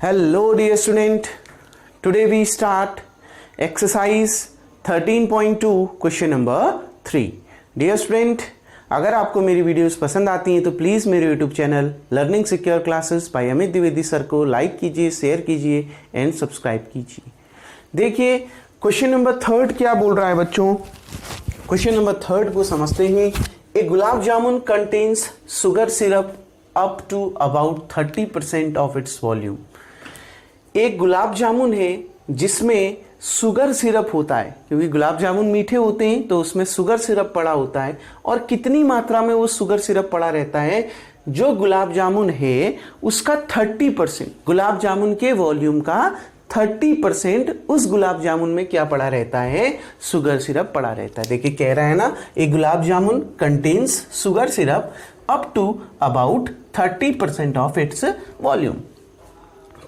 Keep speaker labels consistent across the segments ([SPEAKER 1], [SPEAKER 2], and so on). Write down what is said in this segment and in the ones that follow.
[SPEAKER 1] Hello dear student, today we start exercise 13.2 question number 3. Dear student, अगर आपको मेरी videos पसंद आती हैं तो प्लीज़ मेरे YouTube channel learning secure classes bye Amit Dwivedi sir को लाइक कीजिए, शेयर कीजिए एंड सब्सक्राइब कीजिए। देखिए क्वेश्चन नंबर 3 क्या बोल रहा है बच्चों। क्वेश्चन नंबर 3 को समझते हैं। A gulab jamun contains sugar syrup up to about 30% of its volume. एक गुलाब जामुन है जिसमें शुगर सिरप होता है, क्योंकि गुलाब जामुन मीठे होते हैं तो उसमें शुगर सिरप पड़ा होता है। और कितनी मात्रा में वो शुगर सिरप पड़ा रहता है, जो गुलाब जामुन है उसका 30%, गुलाब जामुन के वॉल्यूम का 30% उस गुलाब जामुन में क्या पड़ा रहता है, शुगर सिरप पड़ा रहता है। देखिए कह रहा है ना, एक gulab jamun contains sugar syrup up to about 30% of its volume.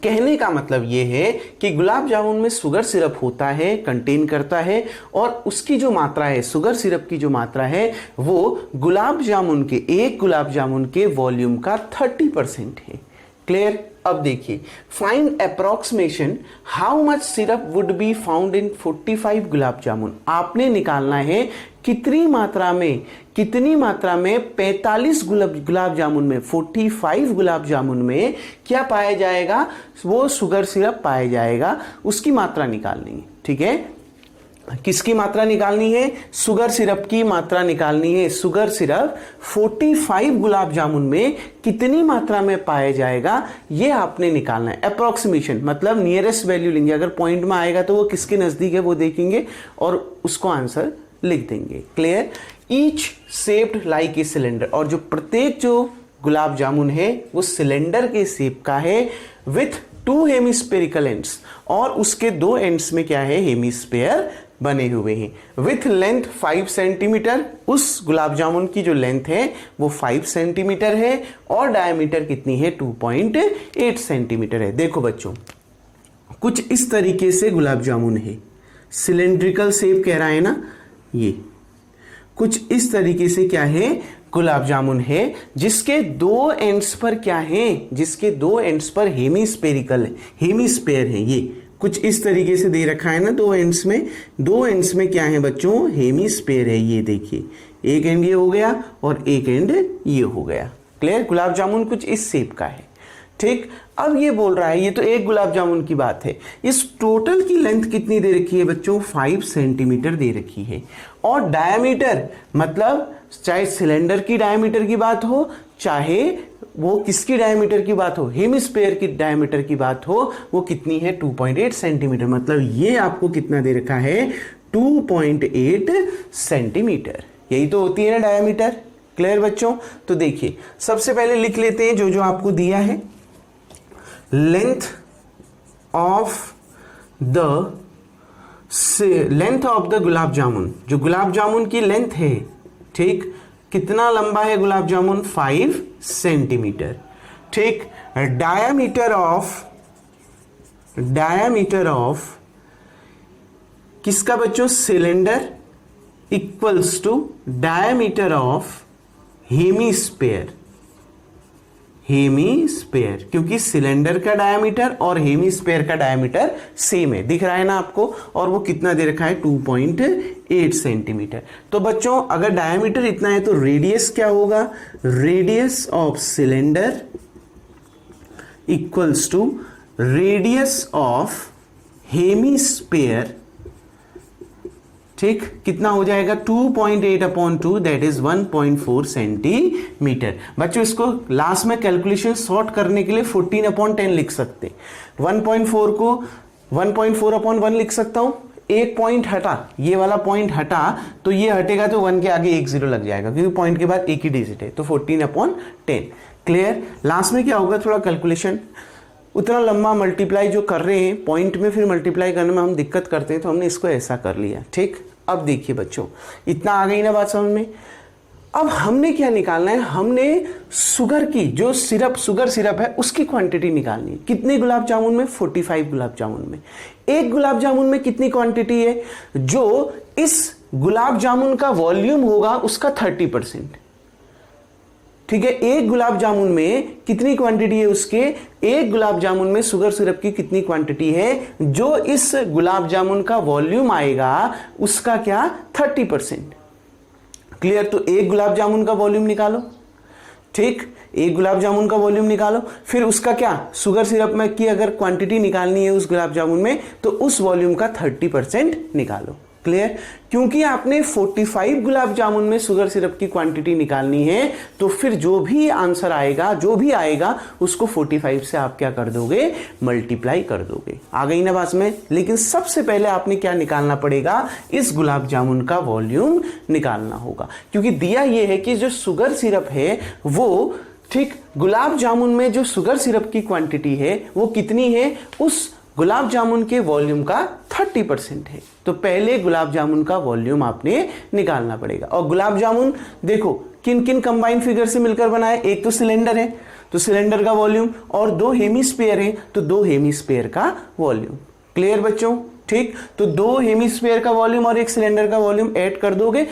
[SPEAKER 1] कहने का मतलब ये है कि गुलाब जामुन में शुगर सिरप होता है, कंटेन करता है, और उसकी जो मात्रा है, शुगर सिरप की जो मात्रा है, वो गुलाब जामुन के, एक गुलाब जामुन के वॉल्यूम का 30% है। क्लियर। अब देखिए, find approximation how much syrup would be found in 45 gulab jamun. आपने निकालना है कितनी मात्रा में 45 गुलाब जामुन में, 45 गुलाब जामुन में क्या पाया जाएगा, वो शुगर सिरप पाया जाएगा, उसकी मात्रा निकालनी है। ठीक है, किसकी मात्रा निकालनी है, शुगर सिरप की मात्रा निकालनी है। शुगर सिरप 45 गुलाब जामुन में कितनी मात्रा में पाया जाएगा, ये आपने निकालना है। अप्रोक्सीमेशन मतलब नियरेस्ट वैल्यू लेंगे, अगर पॉइंट में आएगा तो वो किसके नजदीक है वो देखेंगे और उसको आंसर लिख देंगे। Clear. Each shaped like a cylinder, और जो प्रत्येक जो गुलाब जामुन है वो सिलेंडर के शेप का है, विथ 2 हेमिस्फेरिकल एंड्स, और उसके 2 एंड्स में क्या है, हेमिस्फेयर बने हुए हैं। विथ लेंथ 5 सेंटीमीटर, उस गुलाब जामुन की जो लेंथ है वो 5 सेंटीमीटर है, और डायमीटर कितनी है, 2.8 सेंटीमीटर है। देखो बच्चों, कुछ इस तरीके से गुलाब जामुन है, सिलेंड्रिकल शेप कह रहा है ना, ये कुछ इस तरीके से क्या है, गुलाब जामुन है, जिसके 2 एंड्स पर क्या है, जिसके 2 एंड्स पर हेमिस्फेरिकल है, हेमिस्फेयर है। ये कुछ इस तरीके से दे रखा है ना, 2 एंड्स में क्या है बच्चों, हेमिस्फेयर है। ये देखिए, एक एंड ये हो गया और एक एंड ये हो गया। क्लियर। गुलाब जामुन कुछ इस शेप का है। ठीक। अब ये बोल रहा है, ये तो एक गुलाब जामुन की बात है, इस टोटल की लेंथ कितनी दे रखी है बच्चों, 5 सेंटीमीटर दे रखी है। और डायमीटर मतलब चाहे सिलेंडर की डायमीटर की बात हो, चाहे वो किसकी डायमीटर की बात हो, हेमिस्फेयर की डायमीटर की बात हो, वो कितनी है, 2.8 सेंटीमीटर। मतलब ये आपको कितना दे रखा है, 2.8 सेंटीमीटर। यही तो होती है ना डायमीटर। क्लियर बच्चों। तो देखिए, सबसे पहले लिख लेते हैं जो जो आपको दिया है। Length of the gulab jamun, जो गुलाब जामुन की लेंथ है, ठीक, कितना लंबा है गुलाब जामुन, 5 सेंटीमीटर। ठीक। डायामीटर ऑफ किसका बच्चों, cylinder, equals to diameter of hemisphere, क्योंकि सिलेंडर का डायमीटर और हेमिस्फेयर का डायमीटर सेम है, दिख रहा है ना आपको, और वो कितना दे रखा है, 2.8 सेंटीमीटर। तो बच्चों अगर डायमीटर इतना है तो रेडियस क्या होगा, radius of cylinder equals to radius of hemisphere. ठीक, कितना हो जाएगा, 2.8/2, दैट इज 1.4 सेंटीमीटर। बच्चों इसको लास्ट में कैलकुलेशन शॉर्ट करने के लिए 14/10 लिख सकते। 1.4 को 1.4/1 लिख सकता हूं। एक पॉइंट हटा, ये वाला पॉइंट हटा तो ये हटेगा, तो 1 के आगे एक 0 लग जाएगा, क्योंकि पॉइंट के बाद एक ही डिजिट है, तो 14/10। क्लियर। लास्ट में क्या होगा, थोड़ा कैलकुलेशन, उतना लंबा मल्टीप्लाई जो कर रहे हैं पॉइंट में, फिर मल्टीप्लाई करने में हम दिक्कत करते हैं, तो हमने इसको ऐसा कर लिया। ठीक। अब देखिए बच्चों, इतना आ गई ना बात समझ में। अब हमने क्या निकालना है, हमने शुगर की जो शुगर सिरप है उसकी क्वांटिटी निकालनी है। कितने गुलाब जामुन में, 45 गुलाब जामुन में। एक गुलाब जामुन में कितनी क्वांटिटी है, जो इस गुलाब जामुन का वॉल्यूम होगा उसका 30%। ठीक है, एक गुलाब जामुन में कितनी क्वांटिटी है उसके, एक गुलाब जामुन में शुगर सिरप की कितनी क्वांटिटी है, जो इस गुलाब जामुन का वॉल्यूम आएगा उसका क्या 30%। क्लियर, तो एक गुलाब जामुन का वॉल्यूम निकालो, ठीक, एक गुलाब जामुन का वॉल्यूम निकालो, फिर उसका क्या शुगर सिरप में की अगर क्वांटिटी निकालनी है उस गुलाब जामुन में तो उस वॉल्यूम का 30% निकालो। क्लियर, क्योंकि आपने 45 गुलाब जामुन में शुगर सिरप की क्वांटिटी निकालनी है तो फिर जो भी आंसर आएगा, जो भी आएगा उसको 45 से आप क्या कर दोगे, मल्टीप्लाई कर दोगे। आ गई ना बात में। लेकिन सबसे पहले आपने क्या निकालना पड़ेगा, इस गुलाब जामुन का वॉल्यूम निकालना होगा, क्योंकि दिया यह है कि जो शुगर सिरप है वो, ठीक, गुलाब जामुन में जो शुगर सिरप की क्वांटिटी है वो कितनी है, उस गुलाब जामुन के वॉल्यूम का 30% है। तो पहले गुलाब जामुन का वॉल्यूम आपने निकालना पड़ेगा। और गुलाब जामुन देखो किन किन कंबाइंड फिगर से मिलकर बना है, एक तो सिलेंडर है तो सिलेंडर का वॉल्यूम, और दो हेमीस्फीयर है तो दो हेमीस्फीयर का वॉल्यूम। क्लियर बच्चों, ठीक, तो दो हेमीस्फीयर का वॉल्यूम और एक सिलेंडर का वॉल्यूम ऐड कर दोगे,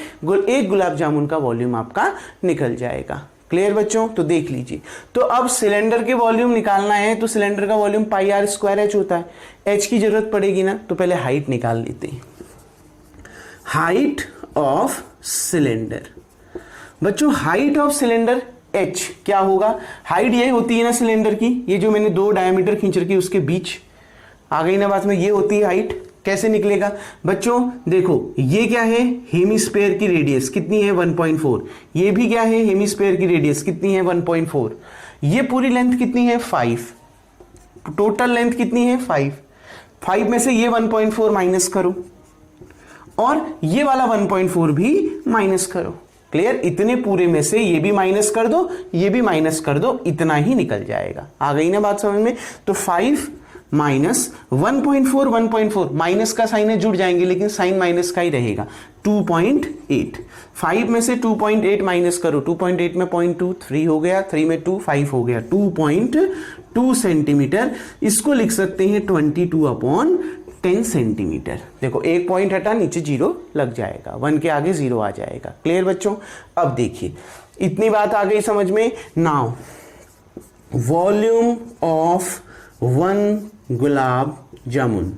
[SPEAKER 1] एक गुलाब जामुन का वॉल्यूम आपका निकल जाएगा। क्लियर बच्चों, तो देख लीजिए। तो अब सिलेंडर के वॉल्यूम निकालना है तो सिलेंडर का volume pi r square h होता है, एच की जरूरत पड़ेगी ना, तो पहले हाइट निकाल लेते हैं। हाइट ऑफ सिलेंडर, बच्चों हाइट ऑफ सिलेंडर एच क्या होगा, हाइट ये होती है ना सिलेंडर की, ये जो मैंने दो डायमीटर खींच रखी उसके बीच, आ गई ना बात में, ये होती है हाइट। कैसे निकलेगा बच्चों, देखो ये क्या है, हेमीस्फीयर की रेडियस कितनी है 1.4, ये भी क्या है, हेमीस्फीयर की रेडियस कितनी है 1.4, ये पूरी लेंथ कितनी है 5, टोटल लेंथ कितनी है 5 में से ये 1.4 माइनस करो और ये वाला 1.4 भी माइनस करो। क्लियर, इतने पूरे में से ये भी माइनस कर दो, ये भी माइनस कर दो, इतना ही निकल जाएगा। आ गई ना बात समझ में। तो 5 माइनस 1.4 माइनस का साइन है, जुड़ जाएंगे लेकिन साइन माइनस का ही रहेगा, 2.8। 5 में से 2.8 माइनस करो, 2.8 में 0.2 3 हो गया, 3 में 2 5 हो गया, 2.2 सेंटीमीटर। इसको लिख सकते हैं 22/10 सेंटीमीटर। देखो एक पॉइंट हटा, नीचे 0 लग जाएगा, 1 के आगे 0 आ जाएगा। क्लियर बच्चों, अब देखिए इतनी बात आ गई समझ में। Now volume of 1 gulab jamun,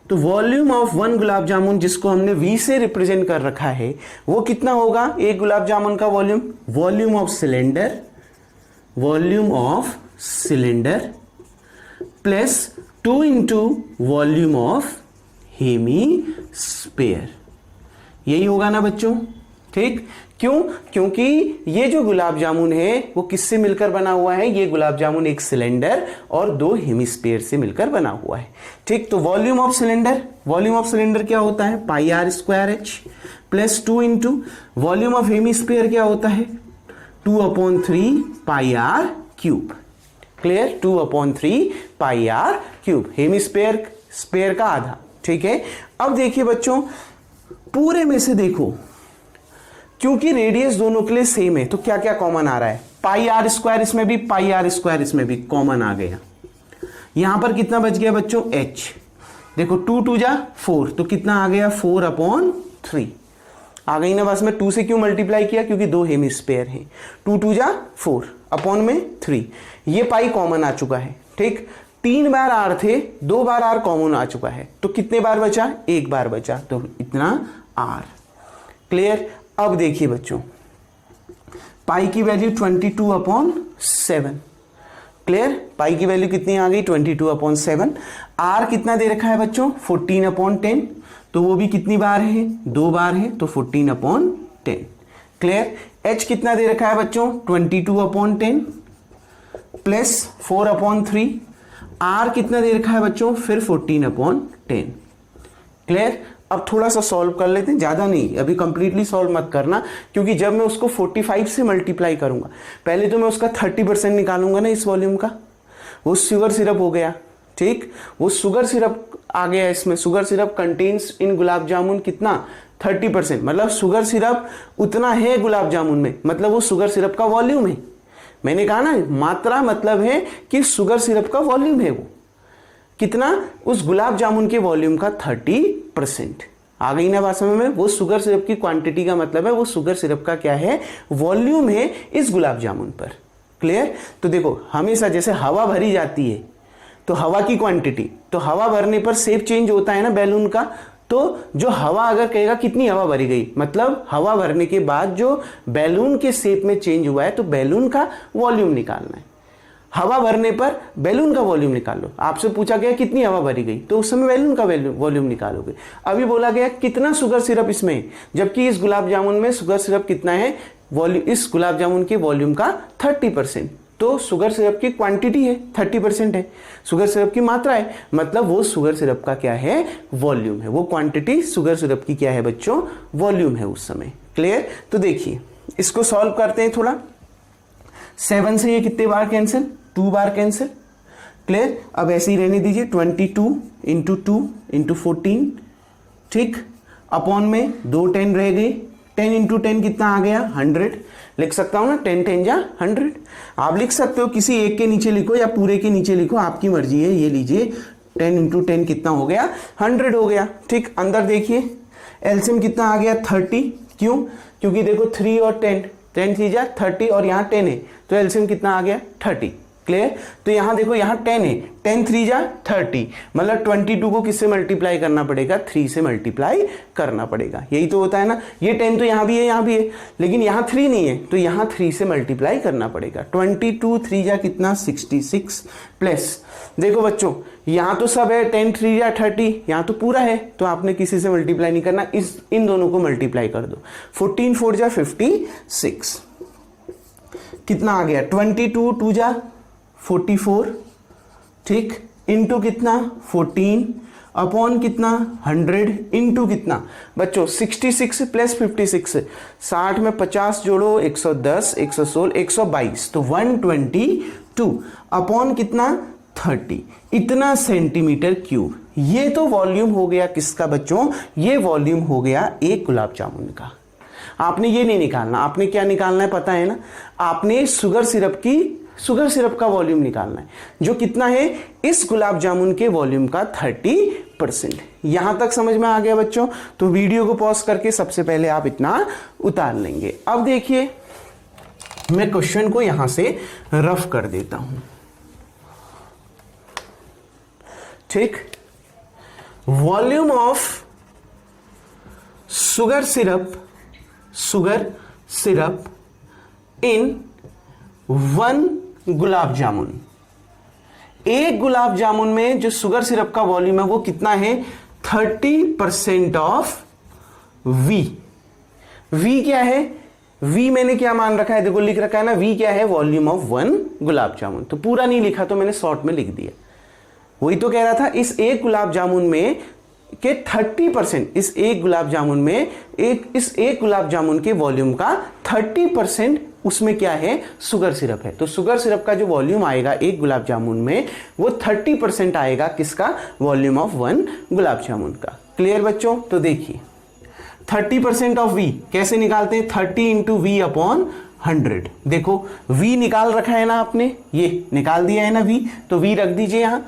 [SPEAKER 1] तो वॉल्यूम ऑफ 1 गुलाब जामुन जिसको हमने V से रिप्रेजेंट कर रखा है वो कितना होगा, एक गुलाब जामुन का volume, volume of cylinder plus 2 into volume of hemisphere, यही होगा ना बच्चों। ठीक, क्यों, क्योंकि ये जो गुलाब जामुन है वो किससे मिलकर बना हुआ है, ये गुलाब जामुन एक सिलेंडर और दो हेमीस्फीयर से मिलकर बना हुआ है। ठीक, तो वॉल्यूम ऑफ सिलेंडर क्या होता है, pi r square h plus 2 into volume of hemisphere क्या होता है, 2/3 pi r cube. Clear, 2/3 pi r cube, hemisphere sphere का आधा। ठीक है, अब देखिए बच्चों पूरे में से देखो, क्योंकि रेडियस दोनों के लिए सेम है तो क्या क्या कॉमन आ रहा है, पाई आर स्क्वायर इसमें भी, पाई आर स्क्वायर इसमें भी कॉमन आ गया। यहां पर कितना बच गया बच्चों, h। देखो 2 2 जा 4 तो कितना आ गया 4/3। आ गई ना बस में, 2 से क्यों मल्टीप्लाई किया, क्योंकि दो हेमीस्फीयर हैं। 2 2 जा 4 अपॉन में 3, ये पाई कॉमन आ चुका है। ठीक, 3 बार आर थे, 2 बार आर कॉमन आ चुका है, तो कितने बार बचा, 1 बार बचा, तो इतना आर। क्लियर, अब देखिए बच्चों पाई की वैल्यू 22/7। क्लियर, पाई की वैल्यू कितनी आ गई 22/7। आर कितना दे रखा है बच्चों 14/10, तो वो भी कितनी बार है, 2 बार है, तो 14/10। क्लियर, एच कितना दे रखा है बच्चों 22/10 प्लस 4/3। आर कितना दे रखा है बच्चों फिर 14/10। क्लियर, अब थोड़ा सा सॉल्व कर लेते हैं, ज्यादा नहीं, अभी कंप्लीटली सॉल्व मत करना, क्योंकि जब मैं उसको 45 से मल्टीप्लाई करूंगा पहले तो मैं उसका 30% निकालूंगा ना इस वॉल्यूम का, वो शुगर सिरप हो गया। ठीक, वो शुगर सिरप आ गया इसमें, शुगर सिरप कंटेन्स इन गुलाब जामुन कितना 30%, मतलब शुगर सिरप उतना है गुलाब जामुन में, मतलब वो शुगर सिरप का वॉल्यूम है। मैंने कहा ना मात्रा मतलब है कि शुगर सिरप का वॉल्यूम है वो कितना, उस गुलाब जामुन के वॉल्यूम का 30%। आ गई ना बात समझ में? वो शुगर सिरप की क्वांटिटी का मतलब है वो शुगर सिरप का क्या है, वॉल्यूम है इस गुलाब जामुन पर। क्लियर? तो देखो हमेशा जैसे हवा भरी जाती है तो हवा की क्वांटिटी, तो हवा भरने पर शेप चेंज होता है ना बैलून का, तो जो हवा अगर कहेगा कितनी हवा भरी गई, मतलब हवा भरने के बाद जो बैलून के शेप में चेंज हुआ है तो बैलून का वॉल्यूम निकालना है। हवा भरने पर बैलून का वॉल्यूम निकालो। आपसे पूछा गया कितनी हवा भरी गई तो उस समय बैलून का वॉल्यूम निकालोगे। अभी बोला गया कितना शुगर सिरप इसमें है, जबकि इस गुलाब जामुन में शुगर सिरप कितना है, वॉल्यूम इस गुलाब जामुन के वॉल्यूम का 30%। तो शुगर सिरप की क्वांटिटी है 30% है, शुगर सिरप की मात्रा है, मतलब वो शुगर सिरप का क्या है, वॉल्यूम है। वो क्वांटिटी शुगर सिरप की क्या है बच्चों, वॉल्यूम है उस समय। क्लियर? तो देखिए इसको सॉल्व करते हैं थोड़ा। 7 से ये कितने बार कैंसिल, 2 बार कैंसिल। क्लियर? अब ऐसे ही रहने दीजिए, 22 इंटू 2 इंटू 14, ठीक, अपॉन में 2 10 रह गई, 10 इंटू 10 कितना आ गया, 100। लिख सकता हूं ना, 10 10 जा 100। आप लिख सकते हो किसी एक के नीचे लिखो या पूरे के नीचे लिखो, आपकी मर्जी है। ये लीजिए 10 इंटू 10 कितना हो गया, 100 हो गया। ठीक, अंदर देखिए एलसीएम कितना आ गया, 30। क्यों? क्योंकि देखो 3 और 10, 10 3 जा 30 और यहाँ 10 है तो एलसीएम कितना आ गया, 30। क्लियर? तो यहां देखो यहां 10 है, 10 3 जा 30, मतलब 22 को किससे मल्टीप्लाई करना पड़ेगा, 3 से मल्टीप्लाई करना पड़ेगा। यही तो होता है ना। ये 10 तो यहां भी है, यहां भी है, लेकिन यहां 3 नहीं है तो यहां 3 से मल्टीप्लाई करना पड़ेगा। 22 3 जा कितना, 66, प्लस देखो बच्चों यहां तो सब है, 10 3 जा 30, यहां तो पूरा है तो आपने किसी से मल्टीप्लाई नहीं करना, इन दोनों को मल्टीप्लाई कर दो। 14 4 जा 56, कितना आ गया, 22 2 जा 44, ठीक, इंटू कितना 14 अपॉन कितना 100 इंटू कितना बच्चों 66 प्लस 56, 60 में 50 जोड़ो 110 116 122, तो 122 अपॉन कितना 30, इतना सेंटीमीटर क्यूब। ये तो वॉल्यूम हो गया किसका बच्चों, ये वॉल्यूम हो गया एक गुलाब जामुन का। आपने ये नहीं निकालना, आपने क्या निकालना है पता है ना, आपने शुगर सिरप का वॉल्यूम निकालना है, जो कितना है इस गुलाब जामुन के वॉल्यूम का 30%। यहां तक समझ में आ गया बच्चों? तो वीडियो को पॉज करके सबसे पहले आप इतना उतार लेंगे। अब देखिए मैं क्वेश्चन को यहां से रफ कर देता हूं, ठीक। वॉल्यूम ऑफ शुगर सिरप इन 1 गुलाब जामुन। एक गुलाब जामुन में जो शुगर सिरप का वॉल्यूम है वो कितना है, 30% ऑफ V। V क्या है, V मैंने क्या मान रखा है, देखो लिख रखा है ना, V क्या है, वॉल्यूम ऑफ 1 गुलाब जामुन। तो पूरा नहीं लिखा तो मैंने शॉर्ट में लिख दिया। वही तो कह रहा था, इस एक गुलाब जामुन में के 30%, इस एक गुलाब जामुन में इस एक गुलाब जामुन के वॉल्यूम का 30% उसमें क्या है, शुगर सिरप है। तो शुगर सिरप का जो वॉल्यूम आएगा एक गुलाब जामुन में वो 30% आएगा किसका, वॉल्यूम ऑफ 1 गुलाब जामुन का। क्लियर बच्चों? तो देखिए 30% ऑफ V कैसे निकालते हैं, 30 इंटू V अपॉन 100। देखो V निकाल रखा है ना आपने, ये निकाल दिया है ना V, तो V रख दीजिए यहां,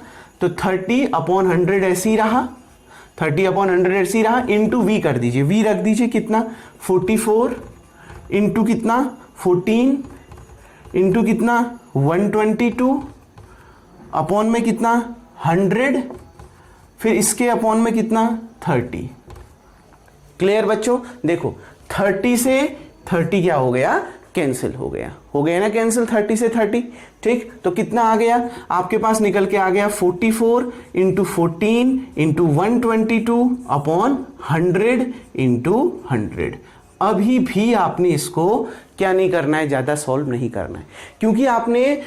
[SPEAKER 1] तो 30 अपॉन 100 ऐसे ही रहा, 30 अपॉन 100 ऐसे ही रहा, इंटू V कर दीजिए, V रख दीजिए कितना 44 इंटू कितना 14 इंटू कितना 122 अपॉन में कितना 100, फिर इसके अपॉन में कितना 30। क्लियर बच्चों? देखो 30 से 30 क्या हो गया, कैंसिल हो गया ना कैंसिल, 30 से 30, ठीक। तो कितना आ गया आपके पास, निकल के आ गया 44 इंटू 14 इंटू 122 अपॉन 100 इंटू 100। अभी भी आपने इसको क्या नहीं करना है, ज्यादा सॉल्व नहीं करना है, क्योंकि आपने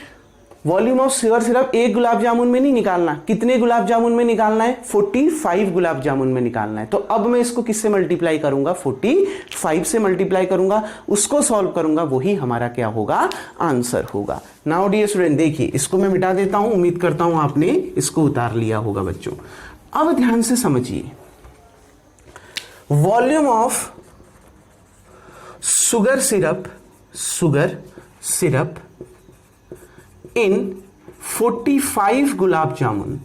[SPEAKER 1] वॉल्यूम ऑफ शुगर सिरप एक गुलाब जामुन में नहीं निकालना, कितने गुलाब जामुन में निकालना है, 45 गुलाब जामुन में निकालना है। तो अब मैं इसको किससे मल्टीप्लाई करूंगा, 45 से मल्टीप्लाई करूंगा, उसको सॉल्व करूंगा, वही हमारा क्या होगा, आंसर होगा। नाउ डियर स्टूडेंट देखिए इसको मैं मिटा देता हूं, उम्मीद करता हूं आपने इसको उतार लिया होगा बच्चों। अब ध्यान से समझिए, वॉल्यूम ऑफ शुगर सिरप इन 45 गुलाब जामुन।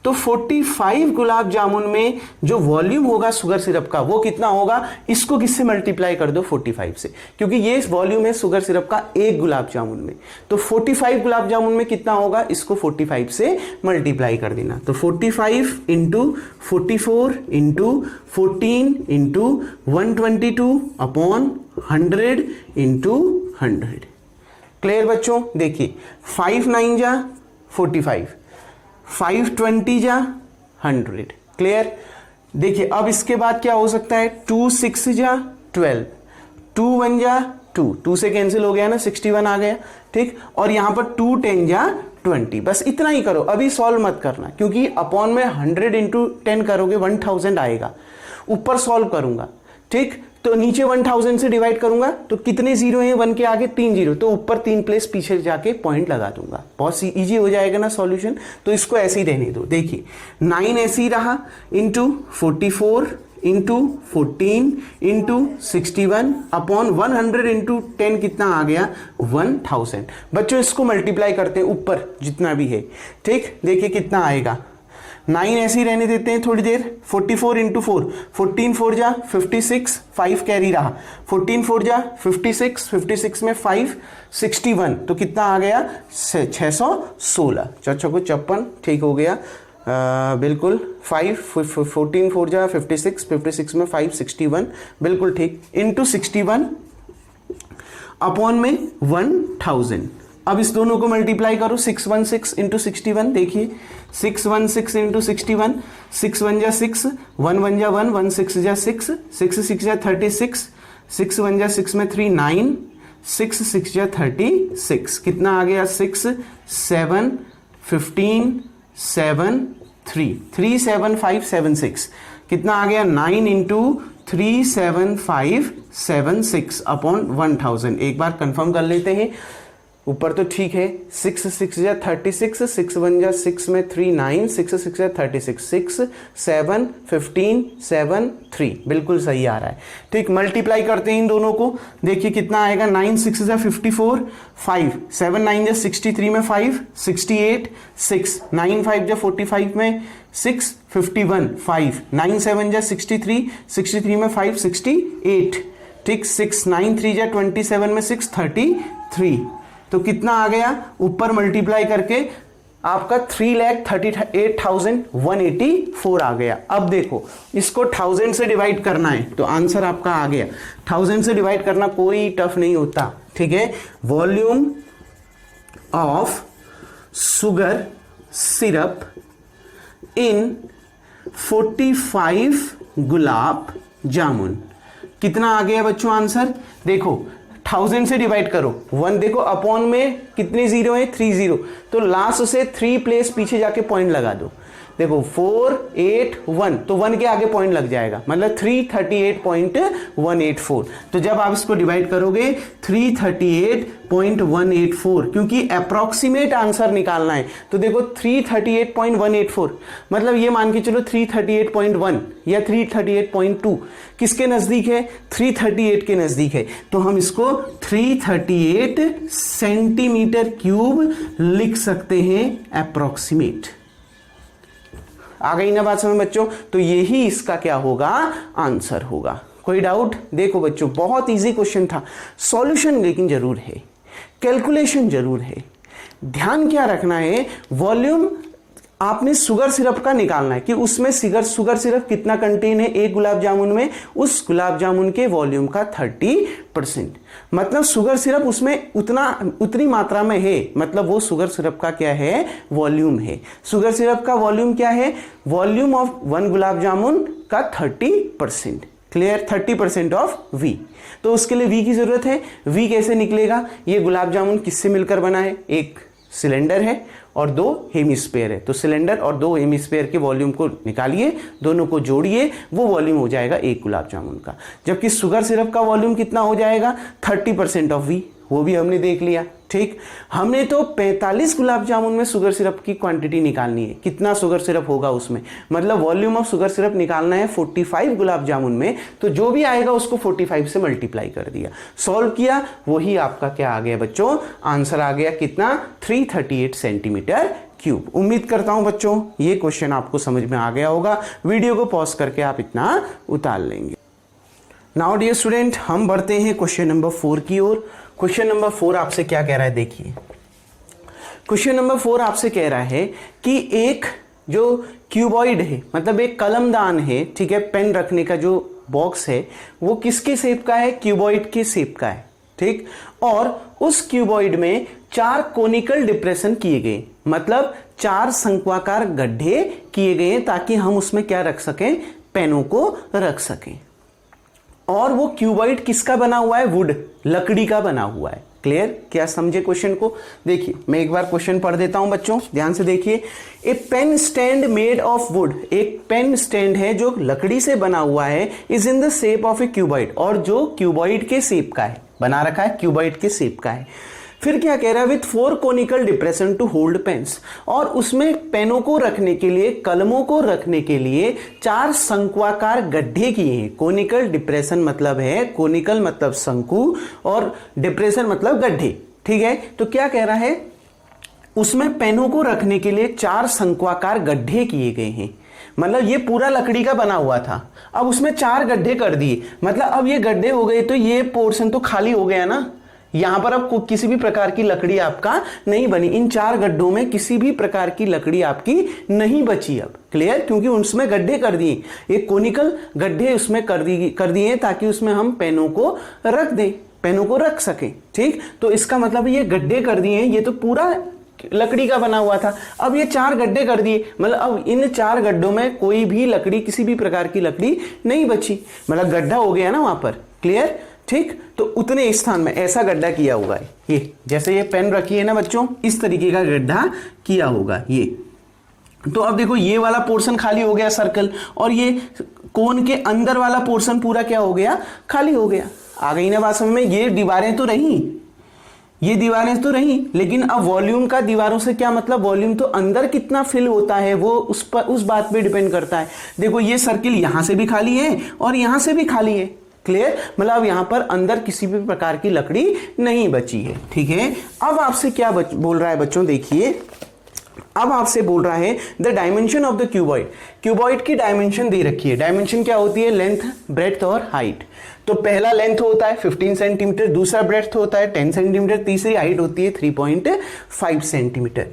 [SPEAKER 1] तो 45 गुलाब जामुन में जो वॉल्यूम होगा शुगर सिरप का वो कितना होगा, इसको किससे मल्टीप्लाई कर दो 45 से, क्योंकि ये वॉल्यूम है शुगर सिरप का एक गुलाब जामुन में। तो 45 गुलाब जामुन में कितना होगा, इसको 45 से मल्टीप्लाई कर देना। तो 45 into 44 into 14 into 122 upon 100 into 100। Clear बच्चों? देखिए 5 9 जा 45, 5 20 जा 100। क्लियर? देखिए अब इसके बाद क्या हो सकता है, 2 6 जा 12, 2 1 जा 2, 2 से कैंसिल हो गया ना, 61 आ गया। ठीक, और यहां पर 2 10 जा 20। बस इतना ही करो, अभी सॉल्व मत करना, क्योंकि अपॉन में 100 इंटू 10 करोगे 1000 आएगा। ऊपर सॉल्व करूंगा, ठीक, तो नीचे 1000 से डिवाइड करूंगा तो कितने जीरो हैं 1 के आगे, 3 जीरो, तो ऊपर 3 प्लेस पीछे जाके पॉइंट लगा दूंगा। बहुत इजी हो जाएगा ना सॉल्यूशन। तो इसको ऐसे ही रहने दो। देखिए 9 ऐसे ही रहा, into 44 into 14 into 61 upon 100 into 10 कितना आ गया 1000। बच्चों इसको मल्टीप्लाई करते हैं ऊपर जितना भी है। ठीक, देखिए कितना आएगा, 9 ऐसे ही रहने देते हैं थोड़ी देर। 44 इंटू 4, 14 4 जा 56, 5 कैरी रहा, 14 4 जा 56, 56 में 5 61, तो कितना आ गया 616, 56, ठीक हो गया। बिल्कुल 14 4 जा 56, 56 में 5 61, बिल्कुल ठीक, इंटू 61 अपॉन में 1000। अब इस दोनों को मल्टीप्लाई करो, 616 इंटू 61, देखिए 616 इंटू 61, 6 1 जा 6, 1 1 जा 1, 1 6 जा 6, 6 6 जा 36, 6 1 जा 6 में 3 9, 6 6 जा 36, कितना आ गया 6 7 15 7 3 3 7 5 7 6, कितना आ गया 9 इंटू 3 7 5 7 6 अपॉन 1000। एक बार कंफर्म कर लेते हैं, ऊपर तो ठीक है, 6 6 जा 36, 6 1 जा 6 में 3 9, 6 6 जा 36, 6 7 15 7 3, बिल्कुल सही आ रहा है। ठीक, मल्टीप्लाई करते हैं इन दोनों को, देखिए कितना आएगा, 9 6 जा 54, 5 7 9 जा 63 में 5 68, 6 9 5 जा 45 में 6 51, 5 9 7 जा 63, 63 में 5 68, ठीक, 6 9 3 जा 27 में 6 33, तो कितना आ गया, ऊपर मल्टीप्लाई करके आपका 3,38,184 आ गया। अब देखो इसको 1000 से डिवाइड करना है, तो आंसर आपका आ गया। 1000 से डिवाइड करना कोई टफ नहीं होता, ठीक है। वॉल्यूम ऑफ शुगर सिरप इन 45 गुलाब जामुन, कितना आ गया बच्चों आंसर? देखो 1000 से डिवाइड करो, 1 देखो अपॉन में कितने जीरो है 3 जीरो, तो लास्ट से 3 प्लेस पीछे जाके पॉइंट लगा दो। देखो 4 8 1, तो 1 के आगे पॉइंट लग जाएगा, मतलब 338.184। तो जब आप इसको डिवाइड करोगे 338.184, क्योंकि अप्रॉक्सीमेट आंसर निकालना है, तो देखो 338.184, मतलब ये मान के चलो 338.1 या 338.2 किसके नजदीक है, 338 के नजदीक है, तो हम इसको 338 सेंटीमीटर क्यूब लिख सकते हैं अप्रॉक्सीमेट। आ गई ना बात समझ बच्चों? तो यही इसका क्या होगा, आंसर होगा। कोई डाउट? देखो बच्चों बहुत इजी क्वेश्चन था, सॉल्यूशन लेकिन जरूर है, कैलकुलेशन जरूर है। ध्यान क्या रखना है, वॉल्यूम आपने शुगर सिरप का निकालना है कि उसमें शुगर सिरप कितना कंटेन है एक गुलाब जामुन में, उस गुलाब जामुन के वॉल्यूम का 30%, मतलब शुगर सिरप उसमें उतनी मात्रा में है, मतलब वो शुगर सिरप का क्या है, वॉल्यूम है। शुगर सिरप का वॉल्यूम क्या है, वॉल्यूम ऑफ 1 गुलाब जामुन का 30%। क्लियर? 30% of V। तो उसके लिए V की जरूरत है। V कैसे निकलेगा, ये गुलाब जामुन किससे मिलकर बना है, एक सिलेंडर है और 2 हेमिस्फीयर है, तो सिलेंडर और 2 हेमिस्फीयर के वॉल्यूम को निकालिए, दोनों को जोड़िए, वो वॉल्यूम हो जाएगा एक गुलाब जामुन का। जबकि शुगर सिरप का वॉल्यूम कितना हो जाएगा, 30% ऑफ V, वो भी हमने देख लिया। ठीक, हमने तो 45 गुलाब जामुन में शुगर सिरप की क्वांटिटी निकालनी है, कितना शुगर सिरप होगा उसमें, मतलब वॉल्यूम ऑफ शुगर सिरप निकालना है 45 गुलाब जामुन में, तो जो भी आएगा उसको 45 से मल्टीप्लाई कर दिया, सॉल्व किया, वही आपका क्या आ गया बच्चों, आंसर आ गया कितना, 338 सेंटीमीटर क्यूब। उम्मीद करता हूं बच्चों ये क्वेश्चन आपको समझ में आ गया होगा। वीडियो को पॉज करके आप इतना उतार लेंगे। नाउ डियर स्टूडेंट, हम बढ़ते हैं क्वेश्चन नंबर 4 की ओर। क्वेश्चन नंबर 4 आपसे क्या कह रहा है, देखिए क्वेश्चन नंबर 4 आपसे कह रहा है कि एक जो क्यूबॉइड है, मतलब एक कलमदान है, ठीक है, पेन रखने का जो बॉक्स है वो किसके शेप का है, क्यूबॉइड के शेप का है, ठीक। और उस क्यूबॉइड में 4 कोनिकल डिप्रेशन किए गए, मतलब 4 शंक्वाकार गड्ढे किए गए ताकि हम उसमें क्या रख सकें, पेनों को रख सकें। और वो क्यूबॉइड किसका बना हुआ है, वुड, लकड़ी का बना हुआ है। क्लियर, क्या समझे क्वेश्चन को? देखिए मैं एक बार क्वेश्चन पढ़ देता हूं बच्चों, ध्यान से देखिए। A pen stand made of wood, एक पेन स्टैंड है जो लकड़ी से बना हुआ है, is in the shape of a cuboid, और जो क्यूबॉइड के शेप का है, बना रखा है, क्यूबॉइड के शेप का है। फिर क्या कह रहा है, with 4 conical depression to hold pens, और उसमें पेनों को रखने के लिए, कलमों को रखने के लिए 4 शंक्वाकार गड्ढे किए हैं। कोनिकल डिप्रेशन मतलब है, कोनिकल मतलब शंकु और डिप्रेशन मतलब गड्ढे, ठीक है। तो क्या कह रहा है, उसमें पेनों को रखने के लिए 4 शंक्वाकार गड्ढे किए गए हैं। मतलब ये पूरा लकड़ी का बना हुआ था, अब उसमें 4 गड्ढे कर दिए, मतलब अब ये गड्ढे हो गए तो ये पोर्शन तो खाली हो गया ना, यहां पर अब किसी भी प्रकार की लकड़ी आपका नहीं बनी। इन 4 गड्ढों में किसी भी प्रकार की लकड़ी आपकी नहीं बची अब। क्लियर, क्योंकि उसमें गड्ढे कर दिए, एक कोनिकल गड्ढे उसमें कर दिए ताकि उसमें हम पेनों को रख दें, पेनों को रख सकें, ठीक। तो इसका मतलब ये गड्ढे कर दिए, ये तो पूरा लकड़ी का बना हुआ था, अब ये 4 गड्ढे कर दिए, मतलब अब इन 4 गड्ढों में कोई भी लकड़ी, किसी भी प्रकार की लकड़ी नहीं बची, मतलब गड्ढा हो गया ना वहां पर। क्लियर, ठीक। तो उतने स्थान में ऐसा गड्ढा किया हुआ है, ये जैसे ये पेन रखी है ना बच्चों, इस तरीके का गड्ढा किया होगा ये। तो अब देखो ये वाला पोर्शन खाली हो गया सर्कल, और ये कोन के अंदर वाला पोर्शन पूरा क्या हो गया, खाली हो गया। आ गई ना बात समझ में? ये दीवारें तो रही, ये दीवारें तो रही, लेकिन अब वॉल्यूम का दीवारों से क्या मतलब, वॉल्यूम तो अंदर कितना फिल होता है वो उस बात पे डिपेंड करता है। देखो ये सर्किल यहां से भी खाली है और यहां से भी खाली है। क्लियर, मतलब अब यहां पर अंदर किसी भी प्रकार की लकड़ी नहीं बची है, ठीक है। अब आपसे क्या बोल रहा है बच्चों, देखिए अब आपसे बोल रहा है the dimension of the cuboid. Cuboid की डायमेंशन दे रखी है। डायमेंशन क्या होती है, लेंथ, ब्रेड्थ और हाइट। तो पहला लेंथ होता है 15 सेंटीमीटर, दूसरा ब्रेड्थ होता है 10 सेंटीमीटर, तीसरी हाइट होती है 3.5 सेंटीमीटर।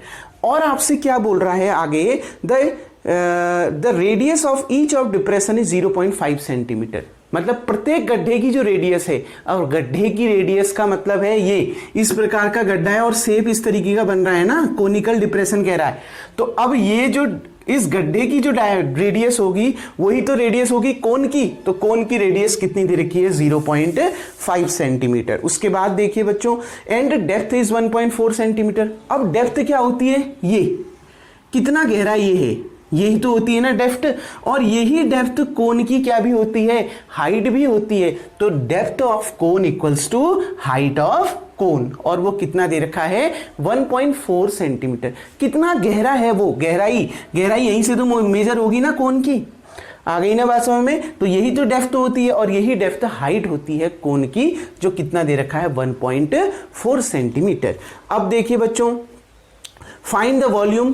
[SPEAKER 1] और आपसे क्या बोल रहा है आगे, the radius of each of depression is 0.5 centimetre. मतलब प्रत्येक गड्ढे की जो रेडियस है, और गड्ढे की रेडियस का मतलब है ये इस प्रकार का गड्ढा है और शेप इस तरीके का बन रहा है ना, कोनिकल डिप्रेशन कह रहा है। तो अब ये जो इस गड्ढे की जो रेडियस होगी वही तो रेडियस होगी कोन की, तो कोन की रेडियस कितनी दे रखी है, 0.5 सेंटीमीटर। उसके बाद देखिए बच्चों, एंड डेप्थ इज 1.4 सेंटीमीटर। अब डेप्थ क्या होती है, ये कितना गहरा ये है, यही तो होती है ना डेप्थ, और यही डेप्थ कोन की क्या भी होती है, हाइट भी होती है। तो depth of cone equals to height of cone, और वो कितना दे रखा है, 1.4 सेंटीमीटर। कितना गहरा है वो, गहराई यहीं से तो मेजर होगी ना कोन की। आ गई ना बात समझ में? तो यही तो डेप्थ होती है, और यही डेप्थ हाइट होती है कोन की, जो कितना दे रखा है, 1.4 सेंटीमीटर। अब देखिए बच्चों, find the volume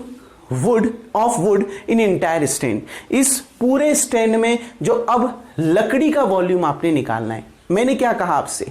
[SPEAKER 1] of would in entire stand. इस पूरे स्टैंड में जो अब लकड़ी का वॉल्यूम आपने निकालना है। मैंने क्या कहा आपसे,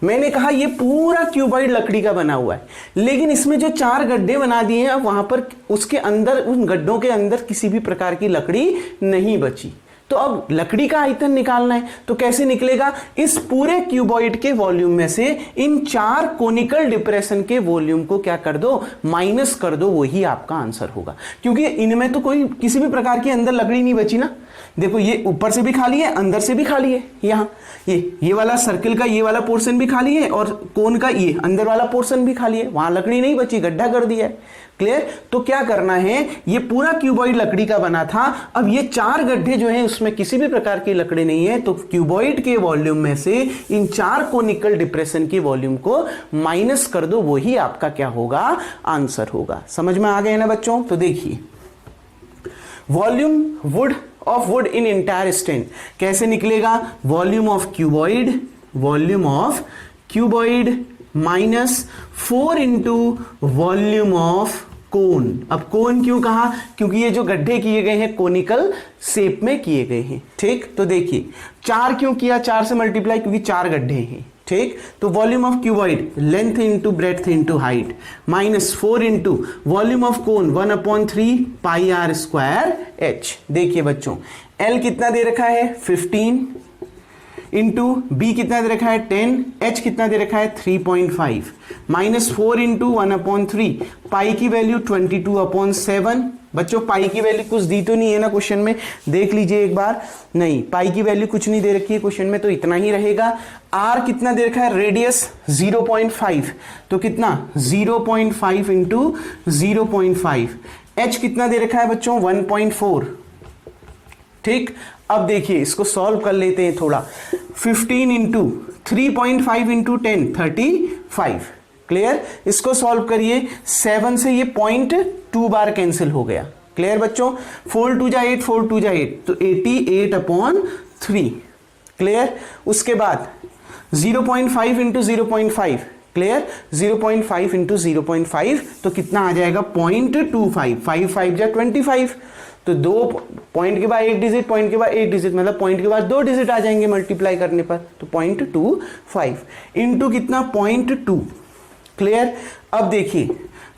[SPEAKER 1] मैंने कहा ये पूरा क्यूबॉइड लकड़ी का बना हुआ है, लेकिन इसमें जो 4 गड्ढे बना दिए हैं, अब वहां पर उसके अंदर, उन गड्ढों के अंदर किसी भी प्रकार की लकड़ी नहीं बची। तो अब लकड़ी का आयतन निकालना है, तो कैसे निकलेगा, इस पूरे क्यूबॉइड के वॉल्यूम में से इन 4 कोनिकल डिप्रेशन के वॉल्यूम को क्या कर दो, माइनस कर दो, वही आपका आंसर होगा। क्योंकि इनमें तो कोई किसी भी प्रकार की अंदर लकड़ी नहीं बची ना। देखो ये ऊपर से भी खाली है, अंदर से भी खाली है, यहाँ ये वाला सर्किल का ये वाला पोर्शन भी खाली है, और कोन का ये अंदर वाला पोर्शन भी खाली है, वहां लकड़ी नहीं बची, गड्ढा कर दिया है। क्लियर, तो क्या करना है, ये पूरा क्यूबॉइड लकड़ी का बना था, अब ये 4 गड्ढे जो हैं उसमें किसी भी प्रकार की लकड़ी नहीं है, तो क्यूबॉइड के वॉल्यूम में से इन 4 कोनिकल डिप्रेशन के वॉल्यूम को माइनस कर दो, वही आपका क्या होगा, आंसर होगा। समझ में आ गए ना बच्चों? तो देखिए, volume of would in entire stand कैसे निकलेगा, volume of cuboid minus 4 into volume of कोन। अब कोन क्यों कहा, क्योंकि ये जो गड्ढे किए गए हैं कोनिकल शेप में किए गए हैं। ठीक, तो देखिए 4 क्यों किया, 4 से मल्टीप्लाई, क्योंकि 4 गड्ढे हैं। ठीक, तो volume of cuboid length into breadth into height minus 4 into volume of cone 1/3 pi r square h. देखिए बच्चों L कितना दे रखा है 15 इंटू बी कितना दे रखा है 10, एच कितना दे रखा है 3.5 माइनस 4 इंटू 1/3 पाई की वैल्यू 22/7। बच्चों पाई की वैल्यू कुछ दी तो नहीं है ना क्वेश्चन में, देख लीजिए एक बार। नहीं, पाई की वैल्यू कुछ नहीं दे रखी है क्वेश्चन में, तो इतना ही रहेगा। आर कितना दे रखा है, रेडियस 0.5, तो कितना 0.5 इंटू 0.5। एच कितना दे रखा है बच्चों 1.4। ठीक, अब देखिए इसको सॉल्व कर लेते हैं थोड़ा। 15 इंटू 3.5 इंटू 10 35। क्लियर, इसको सॉल्व करिए। 7 से ये 0.2 बार कैंसिल हो गया। क्लियर बच्चों, 4 2 जा 8, 4 2 जा 8, तो 88/3। क्लियर, उसके बाद 0.5 इंटू 0.5। क्लियर, 0.5 इंटू 0.5 तो कितना आ जाएगा 0.25। 5 5 जा 25, तो 2 पॉइंट के बाद 1 डिजिट, पॉइंट के बाद 1 डिजिट, मतलब पॉइंट के बाद 2 डिजिट आ जाएंगे मल्टीप्लाई करने पर, तो 0.25 इंटू कितना 0.2। क्लियर, अब देखिए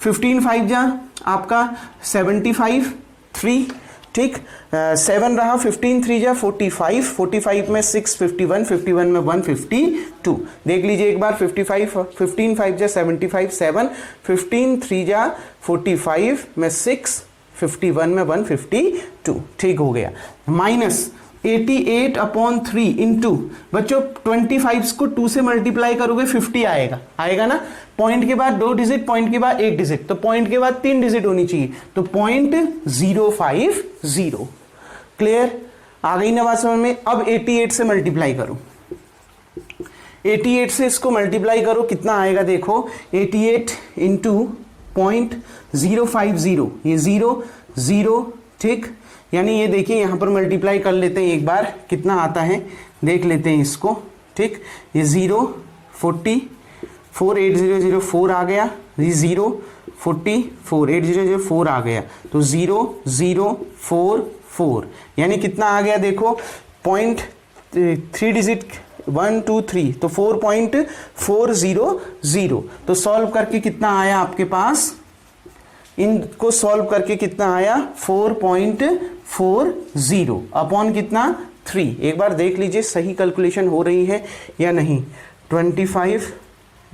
[SPEAKER 1] 15 5 जा आपका 75 3। ठीक, 7 रहा, 15 3 जा 45, 45 में 6 51, 51 में 152। देख लीजिए एक बार 55, 15 5 जा 75 7, 15 3 जा 45 में 6 51 में 152। ठीक हो गया। माइनस 88/3 इंटू बच्चों 25 को 2 से मल्टीप्लाई करोगे 50 आएगा, आएगा ना। पॉइंट के बाद 2 डिजिट, पॉइंट के बाद 1 डिजिट, तो पॉइंट के बाद 3 डिजिट होनी चाहिए, तो 0.050। क्लियर, आ गई ना बात समझ में। अब 88 से मल्टीप्लाई करो, 88 से इसको मल्टीप्लाई करो, कितना आएगा देखो 88 इंटू 0.050, ये 0 0। ठीक, यानी ये देखिए यहां पर मल्टीप्लाई कर लेते हैं एक बार, कितना आता है देख लेते हैं इसको। ठीक, ये 0 40 4 8004 आ गया, ये 0 44 8004 आ गया, तो 0044, यानी कितना आ गया देखो 0.3 डिजिट 1 2 3, तो 4.400। तो सॉल्व करके कितना आया आपके पास, इनको सॉल्व करके कितना आया 4.40 अपॉन कितना 3। एक बार देख लीजिए सही कैलकुलेशन हो रही है या नहीं। 25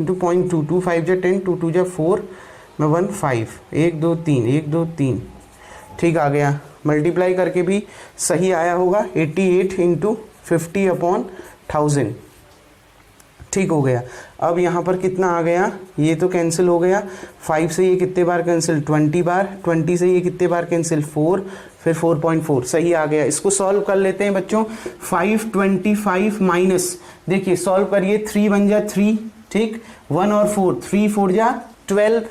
[SPEAKER 1] इंटू 0.2 2 5 जा 10, 2 2 जा 4 में 1 5, 1 2 3 1 2 3। ठीक आ गया, मल्टीप्लाई करके भी सही आया होगा। 88 इंटू 50/1000। ठीक हो गया। अब यहाँ पर कितना आ गया, ये तो कैंसिल हो गया। 5 से ये कितने बार कैंसिल 20 बार, 20 से ये कितने बार कैंसिल 4, फिर 4.4 सही आ गया। इसको सॉल्व कर लेते हैं बच्चों। 525 माइनस, देखिए सॉल्व करिए, 3 1 जा 3। ठीक, 1 और 4, 3 4 जा 12।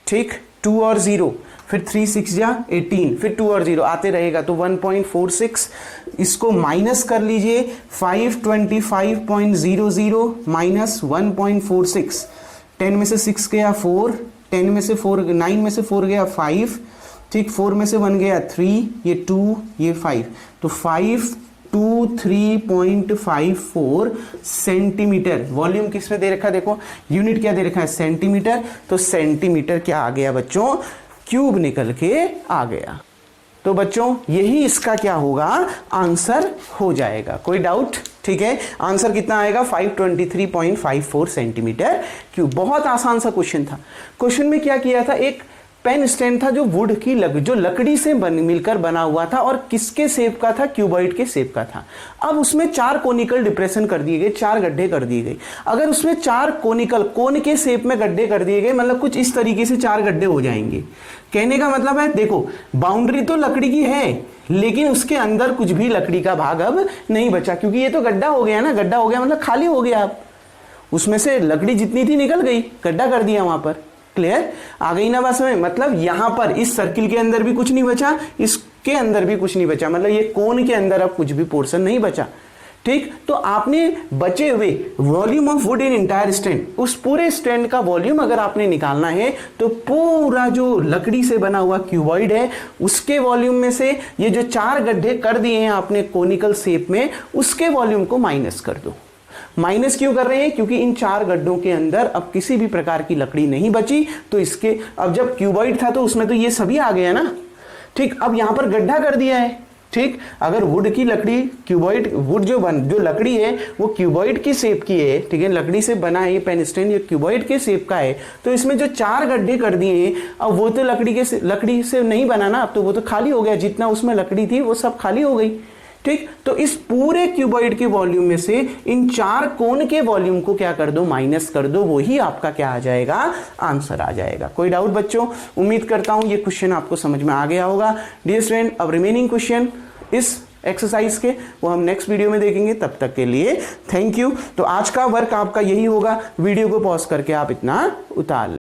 [SPEAKER 1] ठीक, 2 और 0, फिर 3 6 जा 18, फिर 2 और 0 आते रहेगा, तो 1.46। इसको माइनस कर लीजिए, 525.00 माइनस 1.46। 10 में से 6 गया 4, 10 में से 4, 9 में से 4 गया 5। ठीक, 4 में से 1 गया 3, ये 2, ये 5, तो 523.54 सेंटीमीटर। वॉल्यूम किस में दे रखा है देखो, यूनिट क्या दे रखा है सेंटीमीटर, तो सेंटीमीटर क्या आ गया बच्चों, क्यूब निकल के आ गया। तो बच्चों यही इसका क्या होगा, आंसर हो जाएगा। कोई डाउट? ठीक है, आंसर कितना आएगा 523.54 सेंटीमीटर क्यूब। बहुत आसान सा क्वेश्चन था। क्वेश्चन में क्या किया था, एक पेन स्टैंड था जो वुड की जो लकड़ी से मिलकर बना हुआ था, और किसके शेप का था, क्यूबॉइड के शेप का था। अब उसमें 4 कोनिकल डिप्रेशन कर दिए गए, 4 गड्ढे कर दिए गए। अगर उसमें 4 कोनिकल कोन के शेप में गड्ढे कर दिए गए, मतलब कुछ इस तरीके से 4 गड्ढे हो जाएंगे। कहने का मतलब है देखो, बाउंड्री तो लकड़ी की है, लेकिन उसके अंदर कुछ भी लकड़ी का भाग अब नहीं बचा, क्योंकि ये तो गड्ढा हो गया ना। गड्ढा हो गया मतलब खाली हो गया, अब उसमें से लकड़ी जितनी थी निकल गई, गड्ढा कर दिया वहां पर। क्लियर, आ गई ना बात समझ। मतलब यहां पर इस सर्किल के अंदर भी कुछ नहीं बचा, इसके अंदर भी कुछ नहीं बचा, मतलब ये कोन के अंदर अब कुछ भी पोर्शन नहीं बचा। ठीक, तो आपने बचे हुए volume of would in entire stand, उस पूरे स्टैंड का वॉल्यूम अगर आपने निकालना है तो पूरा जो लकड़ी से बना हुआ क्यूबॉइड है उसके वॉल्यूम में से ये जो 4 गड्ढे कर दिए हैं आपने कोनिकल शेप में, उसके वॉल्यूम को माइनस कर दो। माइनस क्यों कर रहे हैं? क्योंकि इन 4 गड्ढों के अंदर अब किसी भी प्रकार की लकड़ी नहीं बची, तो इसके अब जब क्यूबॉइड था तो उसमें तो ये सभी आ गया ना। ठीक, अब यहां पर गड्ढा कर दिया है। ठीक, अगर वुड की लकड़ी क्यूबॉइड वुड जो लकड़ी है वो क्यूबॉइड की शेप की है, ठीक है, लकड़ी से बना है ये पेन स्टैंड, ये क्यूबॉइड के शेप का है, तो इसमें जो 4 गड्ढे कर दिए हैं अब वो तो लकड़ी से नहीं बना ना, अब तो वो तो खाली हो गया, जितना उसमें लकड़ी थी वो सब खाली हो गई। ठीक, तो इस पूरे क्यूबॉइड के वॉल्यूम में से इन 4 कोन के वॉल्यूम को क्या कर दो, माइनस कर दो, वही आपका क्या आ जाएगा, आंसर आ जाएगा। कोई डाउट बच्चों? उम्मीद करता हूं ये क्वेश्चन आपको समझ में आ गया होगा। डियर स्टूडेंट, अब रिमेनिंग क्वेश्चन इस एक्सरसाइज के वो हम नेक्स्ट वीडियो में देखेंगे। तब तक के लिए थैंक यू। तो आज का वर्क आपका यही होगा, वीडियो को पॉज करके आप इतना उतार